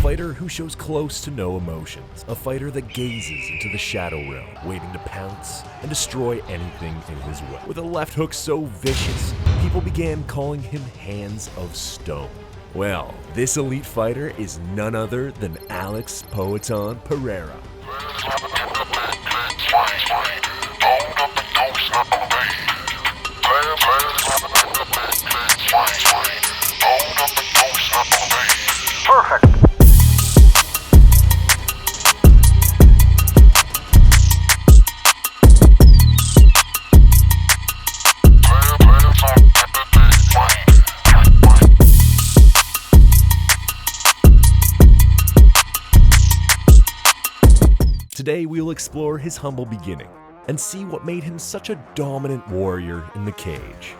fighter who shows close to no emotions, a fighter that gazes into the shadow realm, waiting to pounce and destroy anything in his way. With a left hook so vicious, people began calling him Hands of Stone. Well, this elite fighter is none other than Alex Poatan Pereira. Perfect. Today we will explore his humble beginning and see what made him such a dominant warrior in the cage.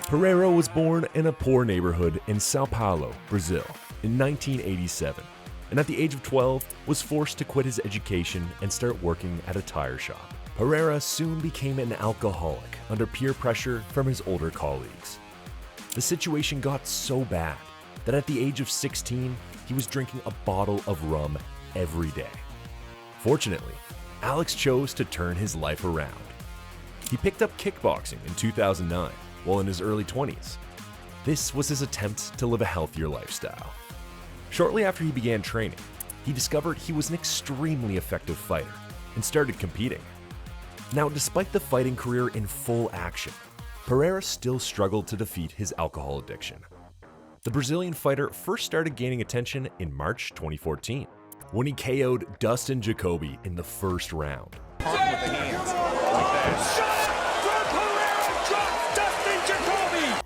Pereira was born in a poor neighborhood in Sao Paulo, Brazil in 1987, and at the age of 12 was forced to quit his education and start working at a tire shop. Pereira soon became an alcoholic under peer pressure from his older colleagues. The situation got so bad that at the age of 16, he was drinking a bottle of rum every day. Fortunately, Alex chose to turn his life around. He picked up kickboxing in 2009 while in his early 20s. This was his attempt to live a healthier lifestyle. Shortly after he began training, he discovered he was an extremely effective fighter and started competing. Now, despite the fighting career in full action, Pereira still struggled to defeat his alcohol addiction. The Brazilian fighter first started gaining attention in March 2014 when he KO'd Dustin Jacoby in the first round. With the hands, like that.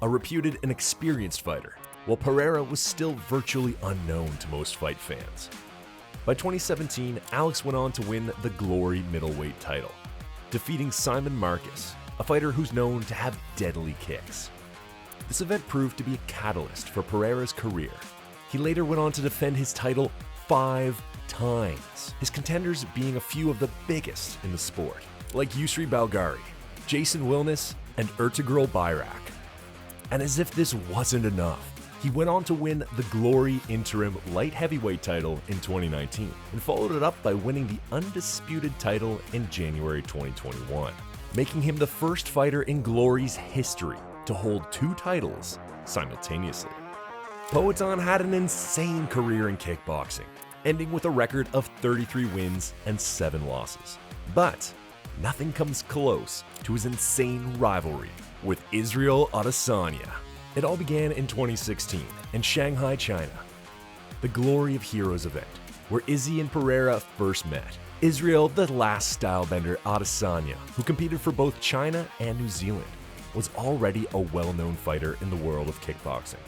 A reputed and experienced fighter, while Pereira was still virtually unknown to most fight fans. By 2017, Alex went on to win the Glory middleweight title, defeating Simon Marcus, a fighter who's known to have deadly kicks. This event proved to be a catalyst for Pereira's career. He later went on to defend his title 5 times, his contenders being a few of the biggest in the sport, like Yusri Balgari, Jason Wilness, and Ertugrul Bayrak. And as if this wasn't enough, he went on to win the Glory Interim Light Heavyweight title in 2019 and followed it up by winning the undisputed title in January 2021, making him the first fighter in Glory's history to hold 2 titles simultaneously. Poatan had an insane career in kickboxing, ending with a record of 33 wins and 7 losses. But nothing comes close to his insane rivalry with Israel Adesanya. It all began in 2016 in Shanghai, China, the Glory of Heroes event, where Izzy and Pereira first met. Israel, the last stylebender Adesanya, who competed for both China and New Zealand, was already a well-known fighter in the world of kickboxing.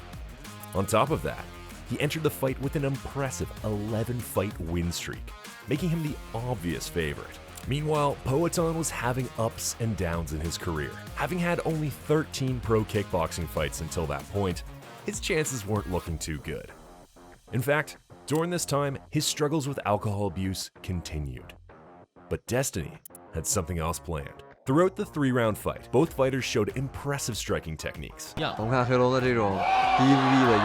On top of that, he entered the fight with an impressive 11-fight win streak, making him the obvious favorite. Meanwhile, Poatan was having ups and downs in his career. Having had only 13 pro kickboxing fights until that point, his chances weren't looking too good. In fact, during this time, his struggles with alcohol abuse continued. But destiny had something else planned. Throughout the 3-round fight, both fighters showed impressive striking techniques. 我们看黑龙的这种第一力的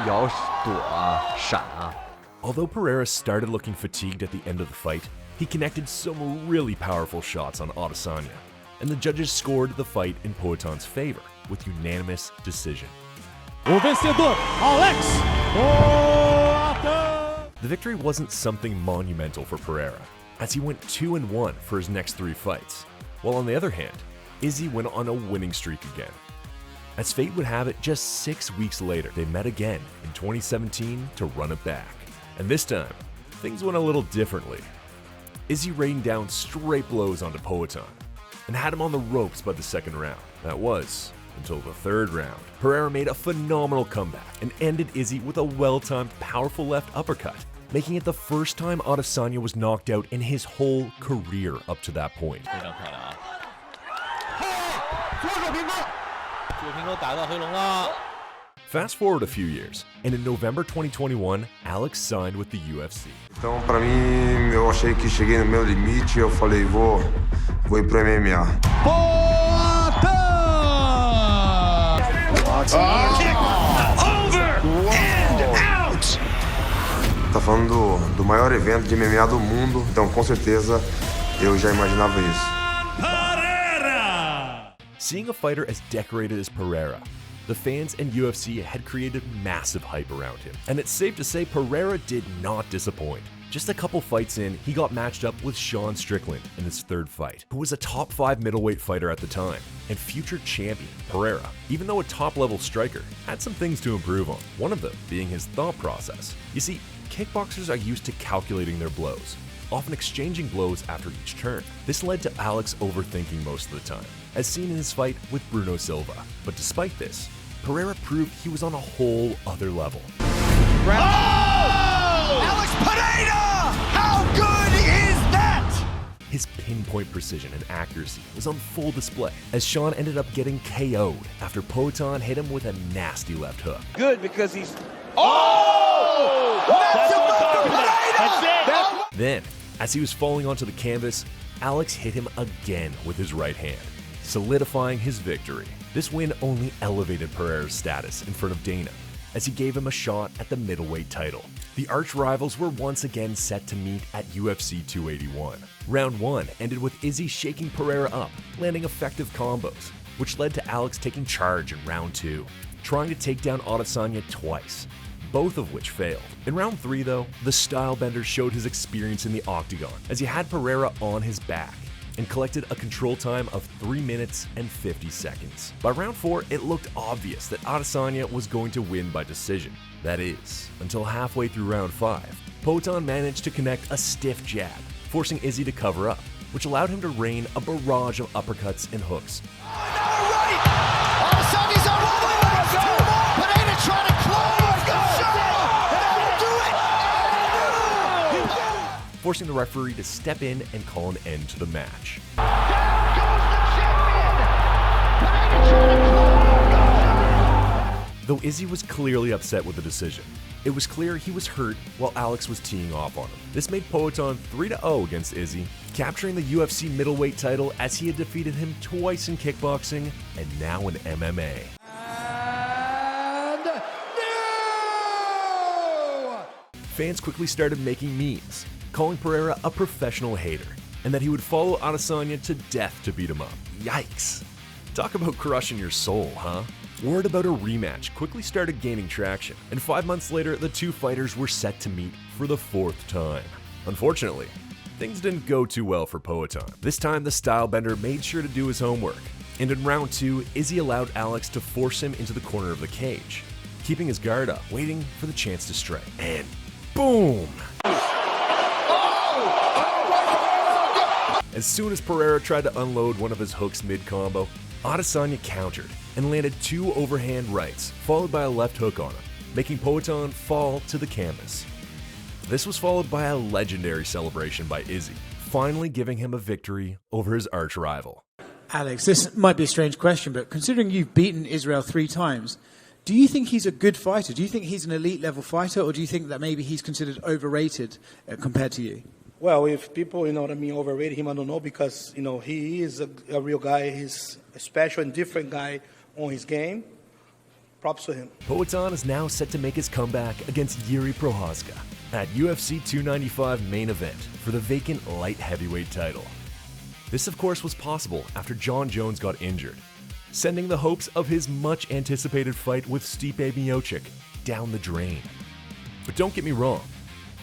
摇躲啊、闪啊。 Although Pereira started looking fatigued at the end of the fight, he connected some really powerful shots on Adesanya, and the judges scored the fight in Poatan's favor with unanimous decision. O vencedor, Alex Poatan! The victory wasn't something monumental for Pereira, as he went 2-1 for his next 3 fights, while on the other hand, Izzy went on a winning streak again. As fate would have it, just 6 weeks later, they met again in 2017 to run it back. And this time, things went a little differently. Izzy rained down straight blows onto Poatan and had him on the ropes by the 2nd round. That was until the 3rd round. Pereira made a phenomenal comeback and ended Izzy with a well-timed, powerful left uppercut, making it the first time Adesanya was knocked out in his whole career up to that point. 非常漂亮啊！左手平勾，左平勾打到黑龙了。 Fast forward a few years, and in November 2021, Alex signed with the UFC. Então, pra mim, eu achei que cheguei no meu limite, eu falei, vou ir pro MMA. Poatan! Kick over and out. Tá falando do maior evento de MMA do mundo, então com certeza eu já imaginava isso. Seeing a fighter as decorated as Pereira, the fans and UFC had created massive hype around him, and it's safe to say Pereira did not disappoint. Just a couple fights in, he got matched up with Sean Strickland in his third fight, who was a top 5 middleweight fighter at the time, and future champion Pereira, even though a top-level striker, had some things to improve on, one of them being his thought process. You see, kickboxers are used to calculating their blows, often exchanging blows after each turn. This led to Alex overthinking most of the time, as seen in his fight with Bruno Silva. But despite this, Pereira proved he was on a whole other level. Alex Pereira! How good is that? His pinpoint precision and accuracy was on full display, as Sean ended up getting KO'd after Poatan hit him with a nasty left hook. Good because he's. Oh! That's what I'm talking about. That's it. Then, as he was falling onto the canvas, Alex hit him again with his right hand, solidifying his victory. This win only elevated Pereira's status in front of Dana, as he gave him a shot at the middleweight title. The arch rivals were once again set to meet at UFC 281. Round 1 ended with Izzy shaking Pereira up, landing effective combos, which led to Alex taking charge in round 2, trying to take down Adesanya twice, both of which failed. In round 3 though, the stylebender showed his experience in the octagon, as he had Pereira on his back and collected a control time of 3 minutes and 50 seconds. By round 4, it looked obvious that Adesanya was going to win by decision. That is, until halfway through round 5, Poatan managed to connect a stiff jab, forcing Izzy to cover up, which allowed him to rain a barrage of uppercuts and hooks. Adesanya's on all the way. Pereira trying to close. Do it. Forcing the referee to step in and call an end to the match. Down goes the champion. Pereira trying to close. Though Izzy was clearly upset with the decision, it was clear he was hurt while Alex was teeing off on him. This made Poatan 3-0 against Izzy, capturing the UFC middleweight title as he had defeated him twice in kickboxing and now in MMA. And no! Fans quickly started making memes, calling Pereira a professional hater, and that he would follow Adesanya to death to beat him up. Yikes. Talk about crushing your soul, huh? Word about a rematch quickly started gaining traction, and 5 months later, the two fighters were set to meet for the 4th time. Unfortunately, things didn't go too well for Poatan. This time, the stylebender made sure to do his homework, and in round 2, Izzy allowed Alex to force him into the corner of the cage, keeping his guard up, waiting for the chance to strike. And boom! As soon as Pereira tried to unload one of his hooks mid-combo, Adesanya countered and landed 2 overhand rights, followed by a left hook on him, making Poatan fall to the canvas. This was followed by a legendary celebration by Izzy, finally giving him a victory over his arch rival. Alex, this might be a strange question, but considering you've beaten Israel 3 times, do you think he's a good fighter? Do you think he's an elite level fighter, or do you think that maybe he's considered overrated compared to you? Well, if people, overrated him, I don't know, because, he is a real guy. He's a special and different guy on his game. Props to him. Poatan is now set to make his comeback against Jiri Prochazka at UFC 295 main event for the vacant light heavyweight title. This, of course, was possible after John Jones got injured, sending the hopes of his much-anticipated fight with Stipe Miocic down the drain. But don't get me wrong,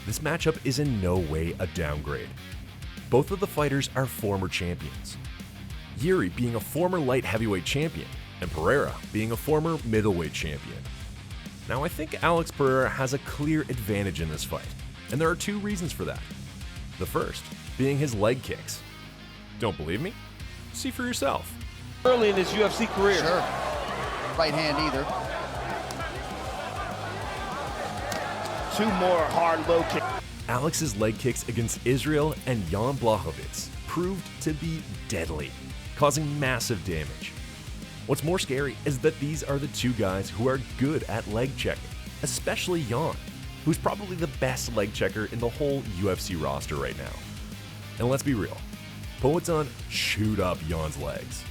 this matchup is in no way a downgrade. Both of the fighters are former champions, Jiri being a former light heavyweight champion, and Pereira being a former middleweight champion. Now, I think Alex Pereira has a clear advantage in this fight, and there are 2 reasons for that. The first being his leg kicks. Don't believe me? See for yourself. Early in his UFC career. Sure. Right hand either. 2 more hard low kicks. Alex's leg kicks against Israel and Jan Blachowicz proved to be deadly, causing massive damage. What's more scary is that these are the 2 guys who are good at leg checking, especially Jan, who's probably the best leg checker in the whole UFC roster right now. And let's be real, Poatan chewed up Jan's legs.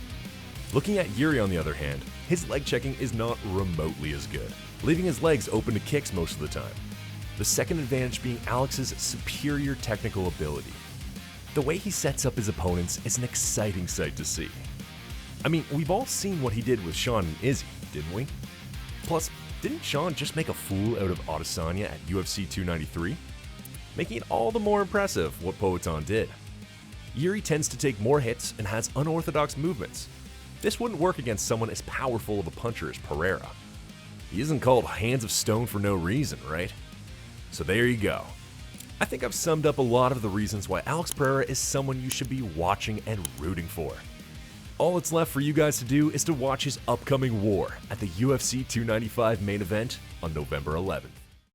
Looking at Jiri on the other hand, his leg checking is not remotely as good, leaving his legs open to kicks most of the time. the second advantage being Alex's superior technical ability. The way he sets up his opponents is an exciting sight to see. I mean, we've all seen what he did with Sean and Izzy, didn't we? Plus, didn't Sean just make a fool out of Adesanya at UFC 293? Making it all the more impressive what Poatan did. Jiri tends to take more hits and has unorthodox movements. This wouldn't work against someone as powerful of a puncher as Pereira. He isn't called Hands of Stone for no reason, right? So there you go. I think I've summed up a lot of the reasons why Alex Pereira is someone you should be watching and rooting for. All that's left for you guys to do is to watch his upcoming war at the UFC 295 main event on November 11th.